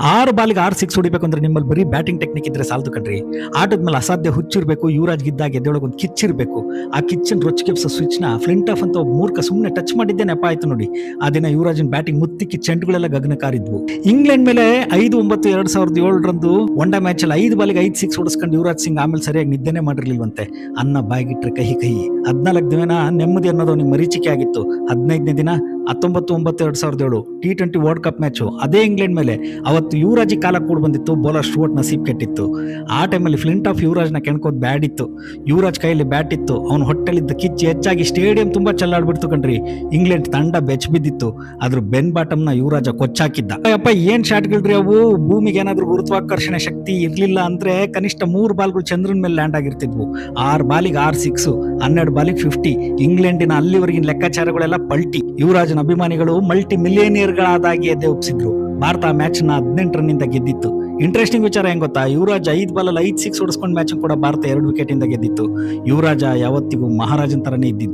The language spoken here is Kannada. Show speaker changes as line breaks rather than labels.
6 ಬಾಲ್ಗೆ 6 ಸಿಕ್ಸ್ ಹೊಡಿಬೇಕು ಅಂದ್ರೆ ನಿಮ್ಮಲ್ಲಿ ಬರೀ ಬ್ಯಾಟಿಂಗ್ ಟೆಕ್ನಿಕ್ ಇದ್ರೆ ಸಾಲದು ಕಣ್ರಿ. ಆಟದ ಮೇಲೆ ಅಸಾಧ್ಯ ಹುಚ್ಚಿರ್ಬೇಕು. ಯುವರಾಜ್ ಗಿದ್ದಾಗ ಎದ್ದೊಳಗೆ ಒಂದು ಕಿಚ್ಚಿರ್ಬೇಕು. ಆ ಕಿಚ್ಚನ್ ರೊಚ್ಚಿಗೆಪ್ಸೋ ಸ್ವಿಚ್ ನ ಫ್ಲಿಂಟ್ ಆಫ್ ಅಂತ ಒಬ್ಬ ಮೂರ್ಖ ಸುಮ್ಮನೆ ಟಚ್ ಮಾಡಿದ್ದೆ ನೆಪ ಆಯ್ತು ನೋಡಿ. ಆ ದಿನ ಯುವರಾಜನ್ ಬ್ಯಾಟಿಂಗ್ ಮುತ್ತಿಕ್ಕಿ ಚೆಂಡುಗಳೆಲ್ಲ ಗಗನಕಾರಿದ್ವು. ಇಂಗ್ಲೆಂಡ್ ಮೇಲೆ 5-9-2007 ಒಂಡಾ ಮ್ಯಾಚ್ ಅಲ್ಲಿ 5 ಬಾಲಿಗೆ 5 ಸಿಕ್ಸ್ ಹೊಡಿಸ್ಕೊಂಡು ಯುವರಾಜ್ ಸಿಂಗ್ ಆಮೇಲೆ ಸರಿಯಾಗಿ ನಿದ್ದೆನೆ ಮಾಡಿರ್ಲಿಲ್ವಂತೆ. ಅನ್ನ ಬಾಯಿಗಿಟ್ರೆ ಕಹಿ ಕಹಿ. 14 ದಿನ ನೆಮ್ಮದಿ ಅನ್ನೋದು ಅವ್ನಿಗೆ ಮರೀಚಿಕೆ ಆಗಿತ್ತು. 15ನೇ ದಿನ 19-9-2007 T20 ವರ್ಲ್ಡ್ ಕಪ್ ಮ್ಯಾಚು ಅದೇ ಇಂಗ್ಲೆಂಡ್ ಮೇಲೆ. ಅವತ್ತು ಯುವರಾಜ್ ಕಾಲ ಕೂಡ ಬಂದಿತ್ತು, ಬೌಲರ್ ಸ್ಟುವರ್ಟ್ ನಸೀಬ್ ಕೆಟ್ಟಿತ್ತು. ಆ ಟೈಮಲ್ಲಿ ಫ್ಲಿಂಟ್ ಆಫ್ ಯುವರಾಜ್ನ ಕೆಣ್ಕೋದ್ ಬ್ಯಾಡ್ ಇತ್ತು. ಯುವರಾಜ್ ಕೈಯಲ್ಲಿ ಬ್ಯಾಟ್ ಇತ್ತು, ಅವನು ಹೊಟ್ಟೆಲಿದ್ದ ಕಿಚ್ಚು ಹೆಚ್ಚಾಗಿ ಸ್ಟೇಡಿಯಂ ತುಂಬಾ ಚೆಲ್ಲಾಡ್ಬಿಡ್ತು ಕಣ್ರಿ. ಇಂಗ್ಲೆಂಡ್ ತಂಡ ಬೆಚ್ಚ ಬಿದ್ದಿತ್ತು. ಅದ್ರ ಬೆನ್ ಬಾಟಮ್ನ ಯುವರಾಜ ಕೊಚ್ಚಾಕಿದ್ದ. ಅಯ್ಯಪ್ಪ ಏನ್ ಶಾಟ್ಗಳ್ರಿ ಅವು. ಭೂಮಿಗೆ ಏನಾದ್ರೂ ಗುರುತ್ವಾಕರ್ಷಣೆ ಶಕ್ತಿ ಇರ್ಲಿಲ್ಲ ಅಂದ್ರೆ ಕನಿಷ್ಠ 3 ಬಾಲ್ಗಳು ಚಂದ್ರನ್ ಮೇಲೆ ಲ್ಯಾಂಡ್ ಆಗಿರ್ತಿದ್ವು. 6 ಬಾಲಿಗೆ 6 ಸಿಕ್ಸ್, 12 ಬಾಲಿಗೆ 50. ಇಂಗ್ಲೆಂಡಿನ ಅಲ್ಲಿವರೆಗಿನ ಲೆಕ್ಕಾಚಾರಗಳೆಲ್ಲ ಪಲ್ಟಿ. ಯುವರಾಜನ ಅಭಿಮಾನಿಗಳು ಮಲ್ಟಿ ಮಿಲಿಯನಿಯರ್ಗಳಾದಾಗಿ ಎದ್ದೆ ಒಪ್ಪಿಸಿದ್ರು. ಭಾರತ ಮ್ಯಾಚ್ ನ 18 ರನ್ನಿಂದ ಗೆದ್ದಿತ್ತು. ಇಂಟ್ರೆಸ್ಟಿಂಗ್ ವಿಚಾರ ಹೆಂಗ್ ಗೊತ್ತಾ, ಯುವರಾಜ್ 5 ಬಾಲಲ್ಲಿ 5 ಸಿಕ್ಸ್ ಹೊಡಿಸ್ಕೊಂಡು ಮ್ಯಾಚ್ ಕೂಡ ಭಾರತ 2 ವಿಕೆಟ್ ಇಂದ ಗೆದ್ದಿತ್ತು. ಯುವರಾಜ ಯಾವತ್ತಿಗೂ ಮಹಾರಾಜನ್ ತರನೇ ಇದ್ದಿದ್ದು.